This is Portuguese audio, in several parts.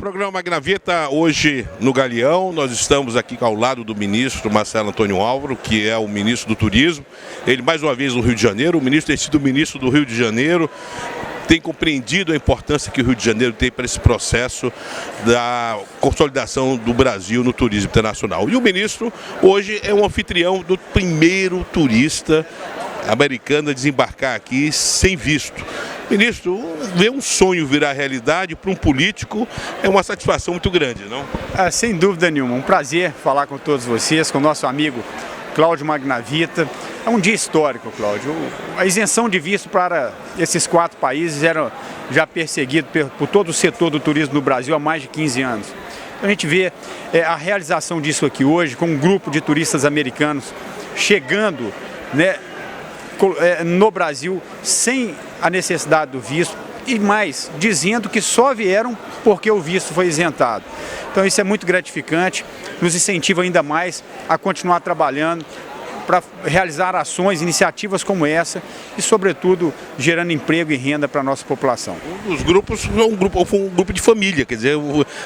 programa Magnavita hoje no Galeão. Nós estamos aqui ao lado do ministro Marcelo Antônio Álvaro, que é o ministro do Turismo. Ele mais uma vez no Rio de Janeiro, o ministro tem sido ministro do Rio de Janeiro, tem compreendido a importância que o Rio de Janeiro tem para esse processo da consolidação do Brasil no turismo internacional. E o ministro hoje é um anfitrião do primeiro turista americano a desembarcar aqui sem visto. Ministro, ver um sonho virar realidade para um político é uma satisfação muito grande, não? Sem dúvida nenhuma, um prazer falar com todos vocês, com o nosso amigo Cláudio Magnavita. É um dia histórico, Cláudio. A isenção de visto para esses 4 países era já perseguido por todo o setor do turismo no Brasil há mais de 15 anos. A gente vê a realização disso aqui hoje, com um grupo de turistas americanos chegando, né, no Brasil sem a necessidade do visto e mais, dizendo que só vieram porque o visto foi isentado. Então isso é muito gratificante, nos incentiva ainda mais a continuar trabalhando para realizar ações, iniciativas como essa e, sobretudo, gerando emprego e renda para a nossa população. Os grupos foi um grupo de família, quer dizer,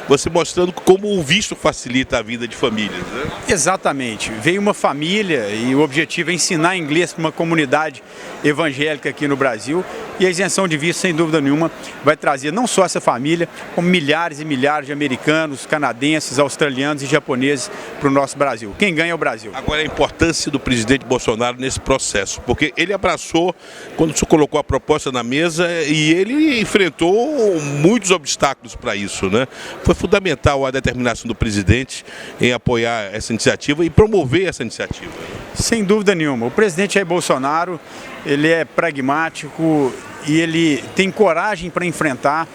você mostrando como o visto facilita a vida de famílias, né? Exatamente. Veio uma família e o objetivo é ensinar inglês para uma comunidade evangélica aqui no Brasil e a isenção de visto, sem dúvida nenhuma, vai trazer não só essa família, como milhares e milhares de americanos, canadenses, australianos e japoneses para o nosso Brasil. Quem ganha é o Brasil. Agora, a importância do presidente Bolsonaro nesse processo, porque ele abraçou quando se colocou a proposta na mesa e ele enfrentou muitos obstáculos para isso, né? Foi fundamental a determinação do presidente em apoiar essa iniciativa e promover essa iniciativa. Sem dúvida nenhuma. O presidente Jair Bolsonaro, ele é pragmático e ele tem coragem para enfrentar,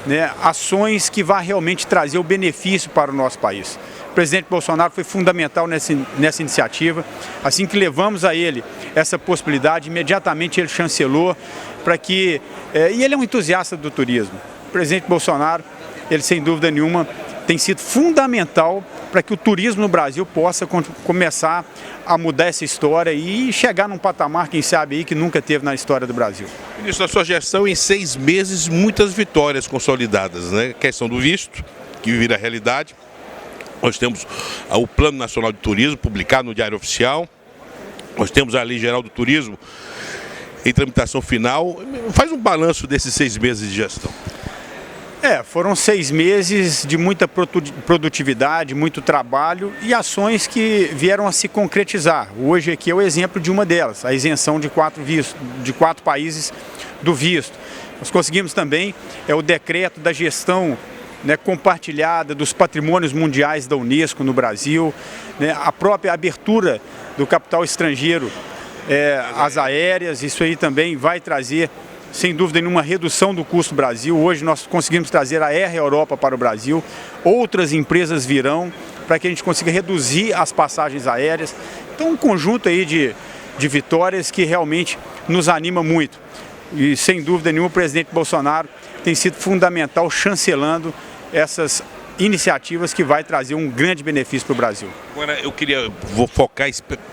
né, ações que vão realmente trazer o benefício para o nosso país. O presidente Bolsonaro foi fundamental nessa iniciativa. Assim que levamos a ele essa possibilidade, imediatamente ele chancelou para que... e ele é um entusiasta do turismo. O presidente Bolsonaro, ele sem dúvida nenhuma, tem sido fundamental para que o turismo no Brasil possa começar a mudar essa história e chegar num patamar, quem sabe, aí, que nunca teve na história do Brasil. Ministro, na sua gestão, em 6 meses, muitas vitórias consolidadas, né? A questão do visto, que vira realidade. Nós temos o Plano Nacional de Turismo, publicado no Diário Oficial. Nós temos a Lei Geral do Turismo em tramitação final. Faz um balanço desses 6 meses de gestão. Foram 6 meses de muita produtividade, muito trabalho e ações que vieram a se concretizar. Hoje aqui é o exemplo de uma delas, a isenção de 4 países do visto. Nós conseguimos também o decreto da gestão, né, compartilhada dos patrimônios mundiais da Unesco no Brasil, né, a própria abertura do capital estrangeiro às aéreas, isso aí também vai trazer, sem dúvida nenhuma, redução do custo do Brasil. Hoje nós conseguimos trazer a Air Europa para o Brasil, outras empresas virão para que a gente consiga reduzir as passagens aéreas. Então um conjunto aí de vitórias que realmente nos anima muito. E sem dúvida nenhuma o presidente Bolsonaro tem sido fundamental chancelando essas iniciativas que vai trazer um grande benefício para o Brasil. Agora vou focar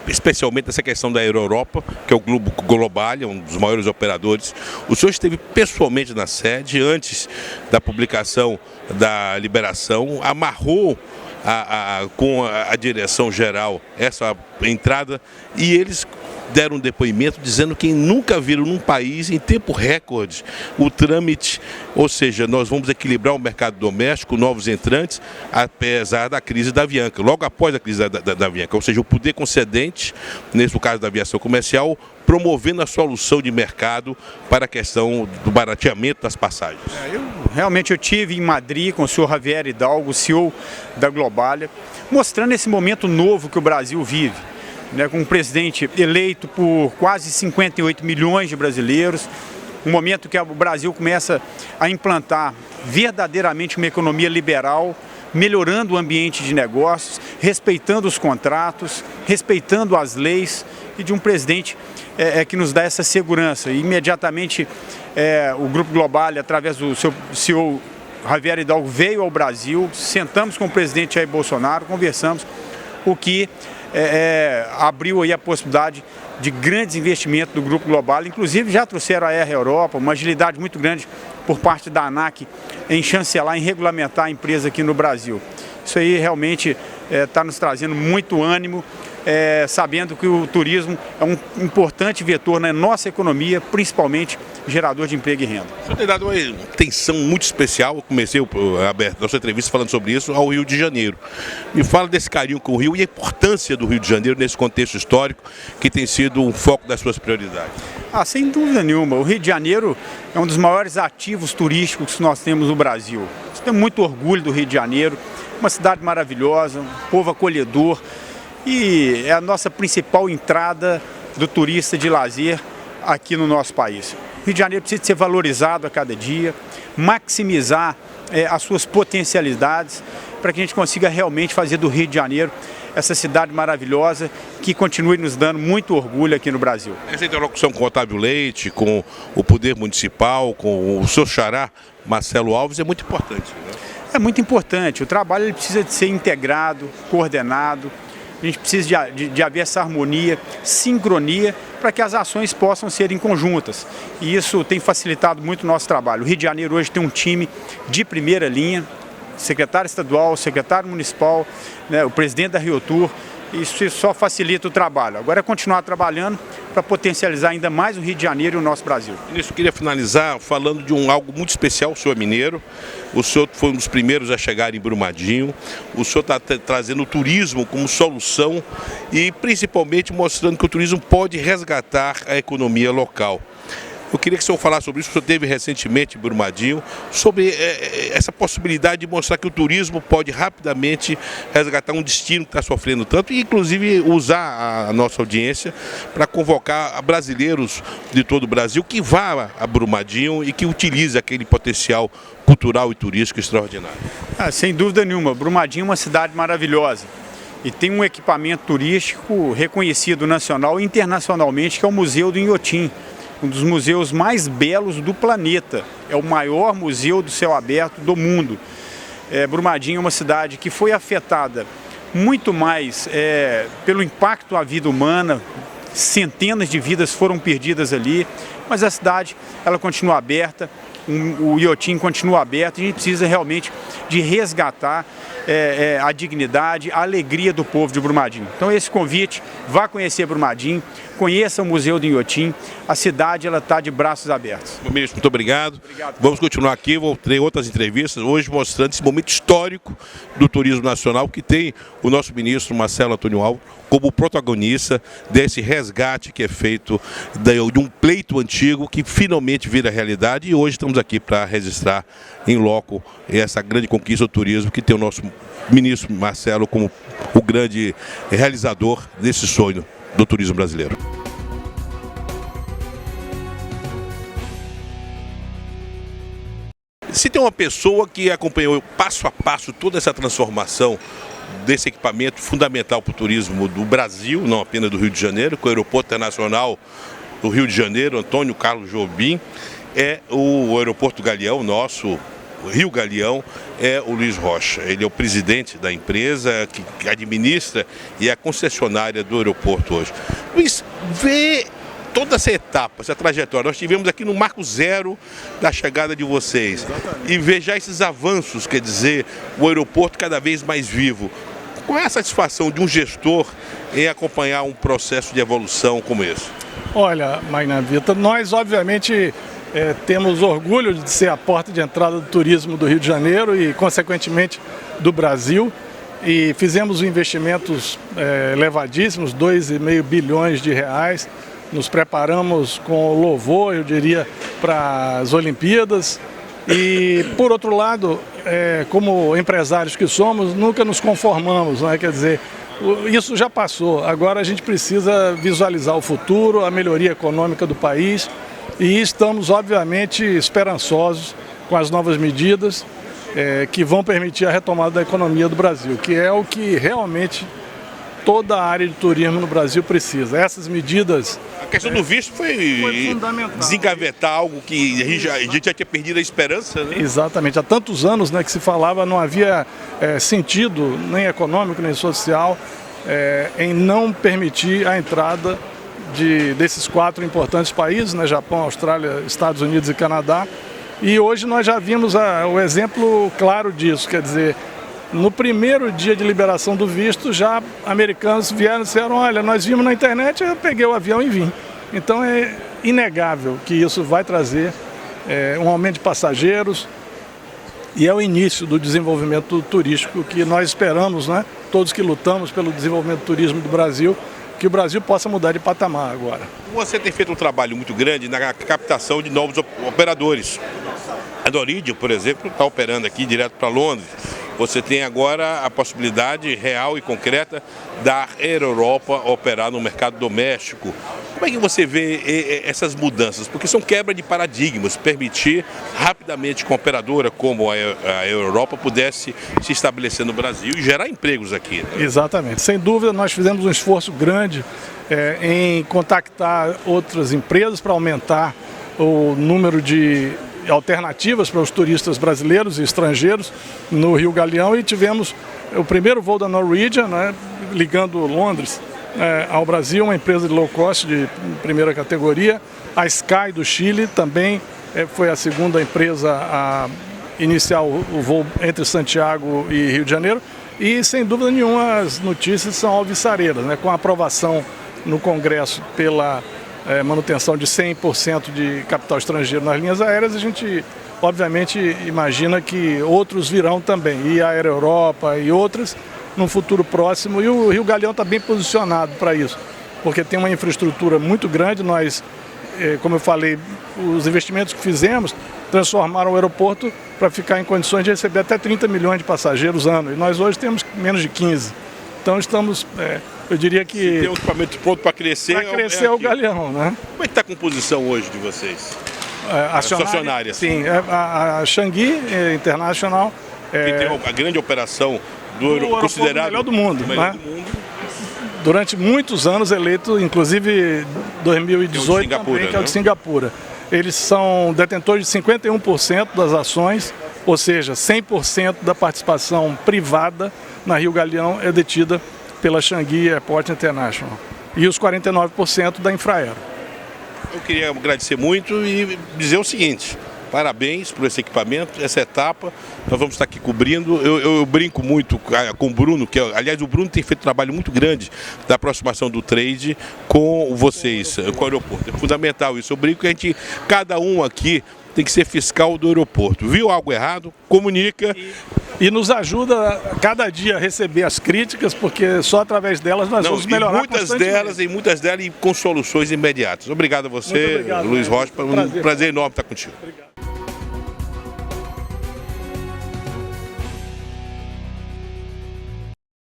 especialmente nessa questão da Air Europa, que é o Grupo Globalia, um dos maiores operadores. O senhor esteve pessoalmente na sede antes da publicação da liberação, amarrou com a direção geral essa entrada e eles deram um depoimento dizendo que nunca viram num país, em tempo recorde, o trâmite, ou seja, nós vamos equilibrar o mercado doméstico, novos entrantes, apesar da crise da Avianca, logo após a crise da Avianca, ou seja, o poder concedente, nesse caso da aviação comercial, promovendo a solução de mercado para a questão do barateamento das passagens. Realmente eu tive em Madrid com o senhor Javier Hidalgo, CEO da Globalia, mostrando esse momento novo que o Brasil vive, né, com um presidente eleito por quase 58 milhões de brasileiros, um momento que o Brasil começa a implantar verdadeiramente uma economia liberal, melhorando o ambiente de negócios, respeitando os contratos, respeitando as leis e de um presidente que nos dá essa segurança. E imediatamente o Grupo Globalia, através do seu CEO Javier Hidalgo, veio ao Brasil, sentamos com o presidente Jair Bolsonaro, conversamos, o que abriu aí a possibilidade de grandes investimentos do Grupo Globalia, inclusive já trouxeram a Air Europa, uma agilidade muito grande por parte da ANAC em chancelar, em regulamentar a empresa aqui no Brasil. Isso aí realmente está nos trazendo muito ânimo, sabendo que o turismo é um importante vetor na nossa economia, principalmente gerador de emprego e renda. O senhor tem dado uma atenção muito especial, eu comecei a nossa entrevista falando sobre isso, ao Rio de Janeiro. Me fala desse carinho com o Rio e a importância do Rio de Janeiro nesse contexto histórico que tem sido um foco das suas prioridades. Sem dúvida nenhuma, o Rio de Janeiro é um dos maiores ativos turísticos que nós temos no Brasil. Nós temos muito orgulho do Rio de Janeiro, uma cidade maravilhosa, um povo acolhedor e é a nossa principal entrada do turista de lazer aqui no nosso país. O Rio de Janeiro precisa ser valorizado a cada dia, maximizar as suas potencialidades para que a gente consiga realmente fazer do Rio de Janeiro essa cidade maravilhosa que continue nos dando muito orgulho aqui no Brasil. Essa interlocução com o Otávio Leite, com o Poder Municipal, com o seu xará, Marcelo Alves, é muito importante, né? É muito importante. O trabalho ele precisa de ser integrado, coordenado. A gente precisa de haver essa harmonia, sincronia, para que as ações possam ser conjuntas. E isso tem facilitado muito o nosso trabalho. O Rio de Janeiro hoje tem um time de primeira linha, secretário estadual, secretário municipal, né, o presidente da Rio Tour. Isso só facilita o trabalho. Agora é continuar trabalhando para potencializar ainda mais o Rio de Janeiro e o nosso Brasil. Ministro, eu queria finalizar falando de algo muito especial. O senhor é mineiro, o senhor foi um dos primeiros a chegar em Brumadinho, o senhor está trazendo o turismo como solução e principalmente mostrando que o turismo pode resgatar a economia local. Eu queria que o senhor falasse sobre isso, o senhor teve recentemente em Brumadinho, sobre essa possibilidade de mostrar que o turismo pode rapidamente resgatar um destino que está sofrendo tanto e inclusive usar a nossa audiência para convocar brasileiros de todo o Brasil que vá a Brumadinho e que utilize aquele potencial cultural e turístico extraordinário. Sem dúvida nenhuma, Brumadinho é uma cidade maravilhosa e tem um equipamento turístico reconhecido nacional e internacionalmente que é o Museu do Inhotim. Um dos museus mais belos do planeta. É o maior museu do céu aberto do mundo. Brumadinho é uma cidade que foi afetada muito mais pelo impacto à vida humana. Centenas de vidas foram perdidas ali, mas a cidade ela continua aberta, o Inhotim continua aberto e a gente precisa realmente de resgatar a dignidade, a alegria do povo de Brumadinho. Então esse convite, vá conhecer Brumadinho, conheça o Museu do Inhotim, a cidade ela está de braços abertos. Ministro, muito obrigado. Vamos continuar aqui, vou ter outras entrevistas, hoje mostrando esse momento histórico do turismo nacional que tem o nosso ministro Marcelo Antônio Alves como protagonista desse resgate que é feito de um pleito antigo que finalmente vira realidade e hoje estamos aqui para registrar em loco essa grande conquista do turismo que tem o nosso ministro Marcelo como o grande realizador desse sonho do turismo brasileiro. Se tem uma pessoa que acompanhou passo a passo toda essa transformação desse equipamento fundamental para o turismo do Brasil, não apenas do Rio de Janeiro, com o Aeroporto Internacional do Rio de Janeiro, Antônio Carlos Jobim, é o Aeroporto Galeão, nosso Rio Galeão, é o Luiz Rocha. Ele é o presidente da empresa que administra e é a concessionária do aeroporto hoje. Luiz, vê toda essa etapa, essa trajetória. Nós tivemos aqui no marco zero da chegada de vocês. Exatamente. E ver já esses avanços, quer dizer, o aeroporto cada vez mais vivo. Qual é a satisfação de um gestor em acompanhar um processo de evolução como esse? Olha, Magna Vita, nós obviamente temos orgulho de ser a porta de entrada do turismo do Rio de Janeiro e, consequentemente, do Brasil. E fizemos investimentos elevadíssimos, 2,5 bilhões de reais. Nos preparamos com louvor, eu diria, para as Olimpíadas. E, por outro lado, como empresários que somos, nunca nos conformamos, não é? Quer dizer, isso já passou. Agora a gente precisa visualizar o futuro, a melhoria econômica do país. E estamos, obviamente, esperançosos com as novas medidas que vão permitir a retomada da economia do Brasil, que é o que realmente toda a área de turismo no Brasil precisa. Essas medidas... A questão do visto foi fundamental. Desengavetar algo que a gente já tinha perdido a esperança, né? Exatamente. Há tantos anos, né, que se falava, não havia sentido, nem econômico, nem social, em não permitir a entrada desses 4 importantes países, né, Japão, Austrália, Estados Unidos e Canadá, E hoje nós já vimos o exemplo claro disso, quer dizer, no primeiro dia de liberação do visto, já americanos vieram e disseram, olha, nós vimos na internet, eu peguei o avião e vim. Então é inegável que isso vai trazer um aumento de passageiros e é o início do desenvolvimento turístico que nós esperamos, né? Todos que lutamos pelo desenvolvimento do turismo do Brasil, que o Brasil possa mudar de patamar agora. Você tem feito um trabalho muito grande na captação de novos operadores. A Doridio, por exemplo, está operando aqui direto para Londres. Você tem agora a possibilidade real e concreta da Air Europa operar no mercado doméstico. Como é que você vê essas mudanças? Porque são quebra de paradigmas, permitir rapidamente que uma operadora como a Air Europa pudesse se estabelecer no Brasil e gerar empregos aqui. Né? Exatamente. Sem dúvida, nós fizemos um esforço grande em contactar outras empresas para aumentar o número de alternativas para os turistas brasileiros e estrangeiros no Rio Galeão e tivemos o primeiro voo da Norwegian, né, ligando Londres ao Brasil, uma empresa de low cost de primeira categoria. A Sky do Chile também foi a segunda empresa a iniciar o voo entre Santiago e Rio de Janeiro e sem dúvida nenhuma as notícias são alvissareiras, né, com a aprovação no Congresso pela manutenção de 100% de capital estrangeiro nas linhas aéreas, a gente obviamente imagina que outros virão também, e a Air Europa e outras no futuro próximo, e o Rio Galeão está bem posicionado para isso, porque tem uma infraestrutura muito grande, nós, como eu falei, os investimentos que fizemos transformaram o aeroporto para ficar em condições de receber até 30 milhões de passageiros ano, e nós hoje temos menos de 15. Então estamos, eu diria que... Se tem um equipamento pronto para crescer... Para crescer é o Galeão, né? Como é que está a composição hoje de vocês? Acionária, sim, a Changi International... Que tem a grande operação do considerado melhor do mundo, melhor né? do mundo. Durante muitos anos eleito, inclusive 2018 também, que é o de Singapura. Eles são detentores de 51% das ações, ou seja, 100% da participação privada na Rio Galeão é detida pela Changi Airport International. E os 49% da Infraero. Eu queria agradecer muito e dizer o seguinte: parabéns por esse equipamento, essa etapa, nós vamos estar aqui cobrindo. Eu brinco muito com o Bruno, aliás, o Bruno tem feito um trabalho muito grande da aproximação do trade com vocês, com o aeroporto. É fundamental isso. Eu brinco que cada um aqui tem que ser fiscal do aeroporto. Viu algo errado? Comunica. E nos ajuda cada dia a receber as críticas, porque só através delas nós vamos melhorar muitas delas e com soluções imediatas. Obrigado a você, obrigado, Luiz Rocha. Um prazer enorme estar contigo. Obrigado.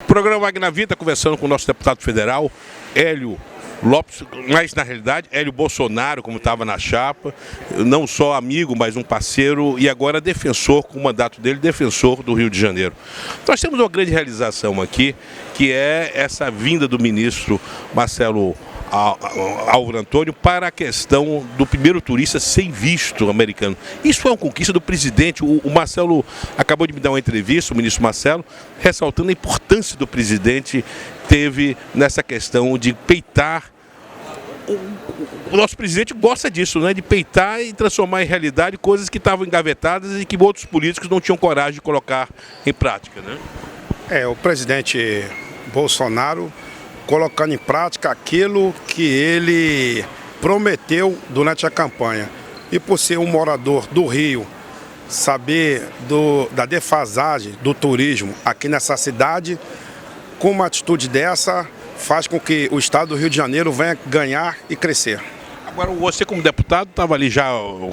O programa Magna Vida, conversando com o nosso deputado federal, Hélio Lopes, mas na realidade Hélio Bolsonaro, como estava na chapa, não só amigo, mas um parceiro e agora defensor, com o mandato dele, defensor do Rio de Janeiro. Nós temos uma grande realização aqui, que é essa vinda do ministro Marcelo Álvaro Antônio para a questão do primeiro turista sem visto americano. Isso foi uma conquista do presidente. O Marcelo acabou de me dar uma entrevista, o ministro Marcelo, ressaltando a importância do presidente teve nessa questão de peitar. O nosso presidente gosta disso, né? De peitar e transformar em realidade coisas que estavam engavetadas e que outros políticos não tinham coragem de colocar em prática, né? O presidente Bolsonaro colocando em prática aquilo que ele prometeu durante a campanha. E por ser um morador do Rio, saber da defasagem do turismo aqui nessa cidade, com uma atitude dessa, faz com que o estado do Rio de Janeiro venha ganhar e crescer. Agora, você como deputado estava ali já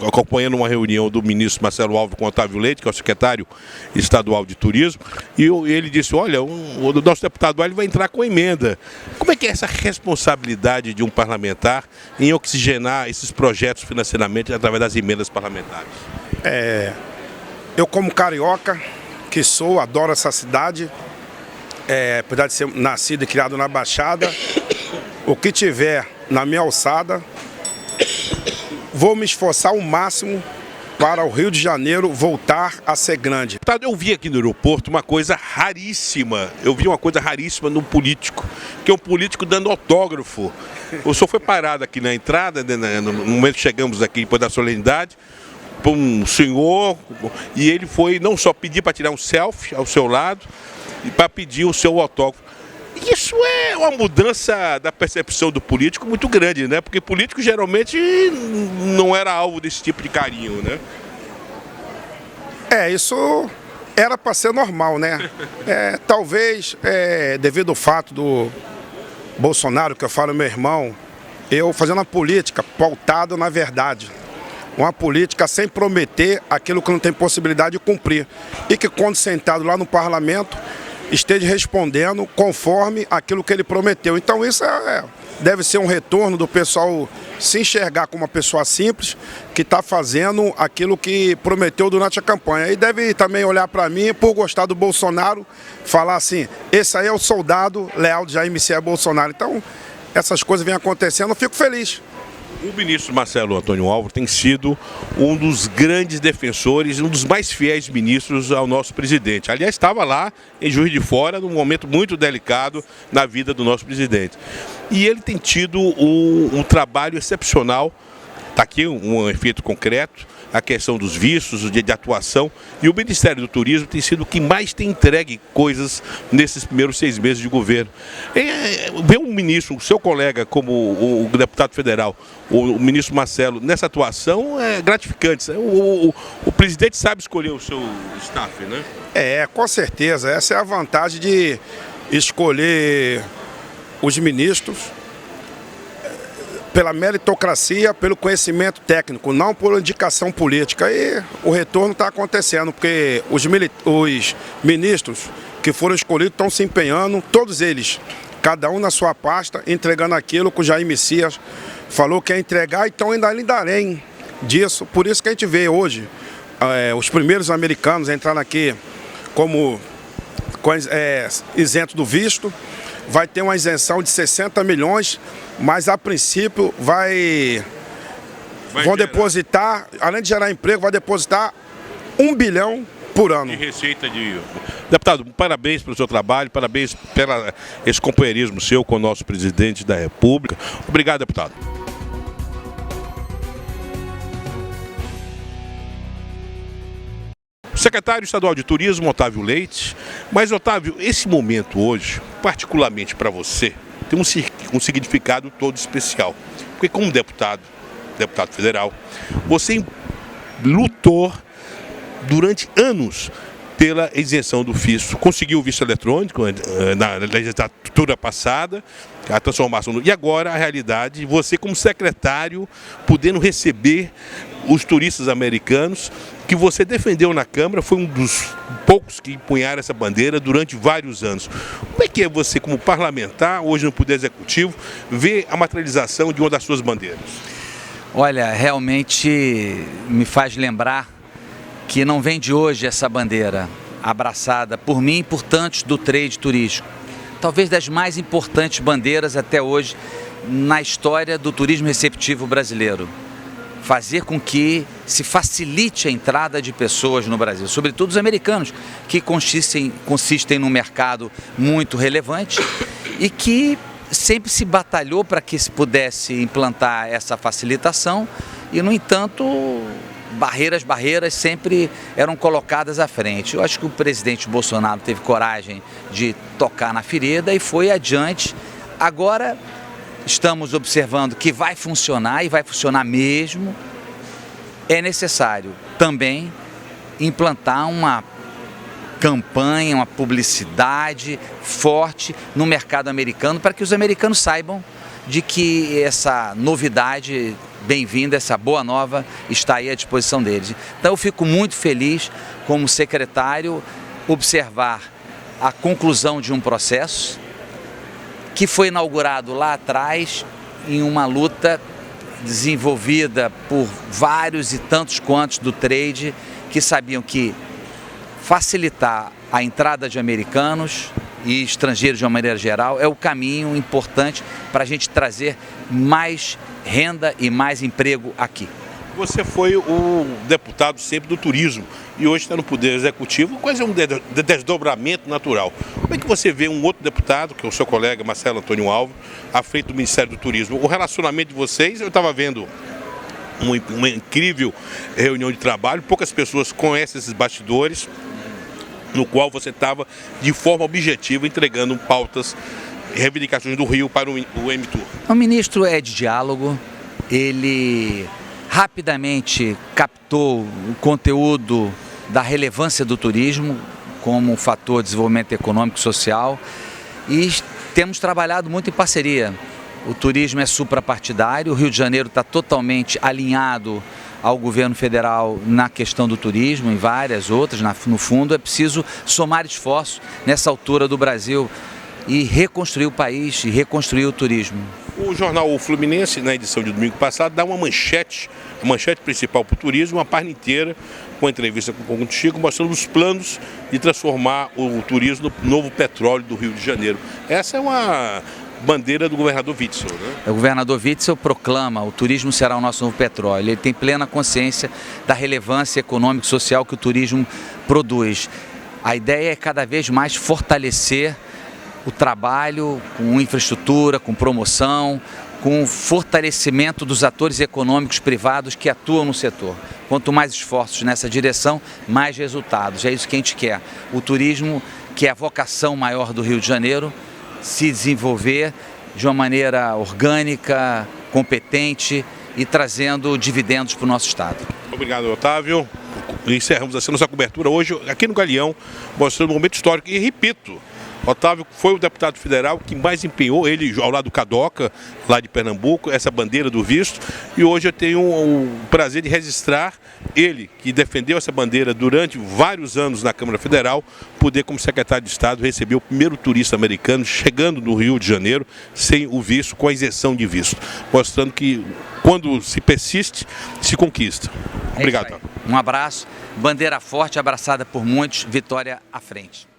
acompanhando uma reunião do ministro Marcelo Álvaro com Otávio Leite, que é o secretário estadual de turismo, e ele disse, olha, o nosso deputado ele vai entrar com emenda. Como é que é essa responsabilidade de um parlamentar em oxigenar esses projetos financeiramente através das emendas parlamentares? Eu como carioca, que sou, adoro essa cidade, apesar de ser nascido e criado na Baixada, o que tiver na minha alçada, vou me esforçar ao máximo para o Rio de Janeiro voltar a ser grande. Eu vi aqui no aeroporto uma coisa raríssima, no político, que é um político dando autógrafo. O senhor foi parado aqui na entrada, no momento que chegamos aqui depois da solenidade, para um senhor e ele foi não só pedir para tirar um selfie ao seu lado e para pedir o seu autógrafo. Isso é uma mudança da percepção do político muito grande, né? Porque político geralmente não era alvo desse tipo de carinho, né? Isso era para ser normal, né? Talvez, devido ao fato do Bolsonaro, que eu falo meu irmão, eu fazendo uma política pautada na verdade. Uma política sem prometer aquilo que não tem possibilidade de cumprir. E que quando sentado lá no parlamento, esteja respondendo conforme aquilo que ele prometeu. Então isso deve ser um retorno do pessoal se enxergar como uma pessoa simples que está fazendo aquilo que prometeu durante a campanha. E deve também olhar para mim, por gostar do Bolsonaro, falar assim, esse aí é o soldado leal de Jair Messias Bolsonaro. Então essas coisas vêm acontecendo, eu fico feliz. O ministro Marcelo Antônio Álvaro tem sido um dos grandes defensores, um dos mais fiéis ministros ao nosso presidente. Aliás, estava lá em Juiz de Fora, num momento muito delicado na vida do nosso presidente. E ele tem tido um trabalho excepcional. Está aqui um efeito concreto, a questão dos vistos, de atuação. E o Ministério do Turismo tem sido o que mais tem entregue coisas nesses primeiros 6 meses de governo. Ver um ministro, o seu colega, como o deputado federal, o ministro Marcelo, nessa atuação é gratificante. O presidente sabe escolher o seu staff, né? Com certeza. Essa é a vantagem de escolher os ministros pela meritocracia, pelo conhecimento técnico, não por indicação política. E o retorno está acontecendo, porque os ministros que foram escolhidos estão se empenhando, todos eles, cada um na sua pasta, entregando aquilo que o Jair Messias falou que ia entregar, então ainda além disso. Por isso que a gente vê hoje os primeiros americanos entrando aqui como isento do visto. Vai ter uma isenção de 60 milhões, mas a princípio vão depositar, além de gerar emprego, vai depositar 1 bilhão por ano. De receita de... Deputado, parabéns pelo seu trabalho, parabéns pelo esse companheirismo seu com o nosso presidente da República. Obrigado, deputado. Secretário Estadual de Turismo, Otávio Leite. Mas, Otávio, esse momento hoje, particularmente para você, tem um significado todo especial. Porque como deputado federal, você lutou durante anos pela isenção do visto. Conseguiu o visto eletrônico na legislatura passada, a transformação. E agora a realidade, você como secretário, podendo receber os turistas americanos, que você defendeu na Câmara, foi um dos poucos que empunharam essa bandeira durante vários anos. Como é que é você, como parlamentar, hoje no Poder Executivo, ver a materialização de uma das suas bandeiras? Olha, realmente me faz lembrar que não vem de hoje essa bandeira abraçada por mim e por tantos do trade turístico. Talvez das mais importantes bandeiras até hoje na história do turismo receptivo brasileiro. Fazer com que se facilite a entrada de pessoas no Brasil, sobretudo os americanos, que consistem num mercado muito relevante e que sempre se batalhou para que se pudesse implantar essa facilitação e, no entanto, barreiras sempre eram colocadas à frente. Eu acho que o presidente Bolsonaro teve coragem de tocar na ferida e foi adiante. Agora estamos observando que vai funcionar e vai funcionar mesmo. É necessário também implantar uma campanha, uma publicidade forte no mercado americano para que os americanos saibam de que essa novidade bem-vinda, essa boa nova está aí à disposição deles. Então eu fico muito feliz como secretário observar a conclusão de um processo que foi inaugurado lá atrás em uma luta desenvolvida por vários e tantos quantos do trade que sabiam que facilitar a entrada de americanos e estrangeiros de uma maneira geral é o caminho importante para a gente trazer mais renda e mais emprego aqui. Você foi o deputado sempre do turismo e hoje está no Poder Executivo, quase um desdobramento natural. Como é que você vê um outro deputado, que é o seu colega Marcelo Antônio Álvaro, à frente do Ministério do Turismo? O relacionamento de vocês, eu estava vendo uma incrível reunião de trabalho. Poucas pessoas conhecem esses bastidores, no qual você estava de forma objetiva entregando pautas e reivindicações do Rio para o MTUR. O ministro é de diálogo, ele rapidamente captou o conteúdo da relevância do turismo como um fator de desenvolvimento econômico e social, e temos trabalhado muito em parceria. O turismo é suprapartidário, o Rio de Janeiro está totalmente alinhado ao governo federal na questão do turismo, em várias outras. No fundo, é preciso somar esforços nessa altura do Brasil e reconstruir o país e reconstruir o turismo. O jornal O Fluminense, na edição de domingo passado, dá uma manchete, a manchete principal para o turismo, uma página inteira, com entrevista com o Conjunto Chico, mostrando os planos de transformar o turismo no novo petróleo do Rio de Janeiro. Essa é uma bandeira do governador Witzel, né? O governador Witzel proclama: o turismo será o nosso novo petróleo. Ele tem plena consciência da relevância econômica e social que o turismo produz. A ideia é cada vez mais fortalecer o trabalho com infraestrutura, com promoção, com fortalecimento dos atores econômicos privados que atuam no setor. Quanto mais esforços nessa direção, mais resultados. É isso que a gente quer. O turismo, que é a vocação maior do Rio de Janeiro, se desenvolver de uma maneira orgânica, competente e trazendo dividendos para o nosso estado. Obrigado, Otávio. Encerramos assim nossa cobertura hoje aqui no Galeão, mostrando um momento histórico. E repito, Otávio foi o deputado federal que mais empenhou, ele ao lado do Cadoca, lá de Pernambuco, essa bandeira do visto. E hoje eu tenho o prazer de registrar ele, que defendeu essa bandeira durante vários anos na Câmara Federal, poder, como secretário de Estado, receber o primeiro turista americano chegando no Rio de Janeiro sem o visto, com a isenção de visto. Mostrando que quando se persiste, se conquista. Obrigado. Um abraço, bandeira forte, abraçada por muitos, vitória à frente.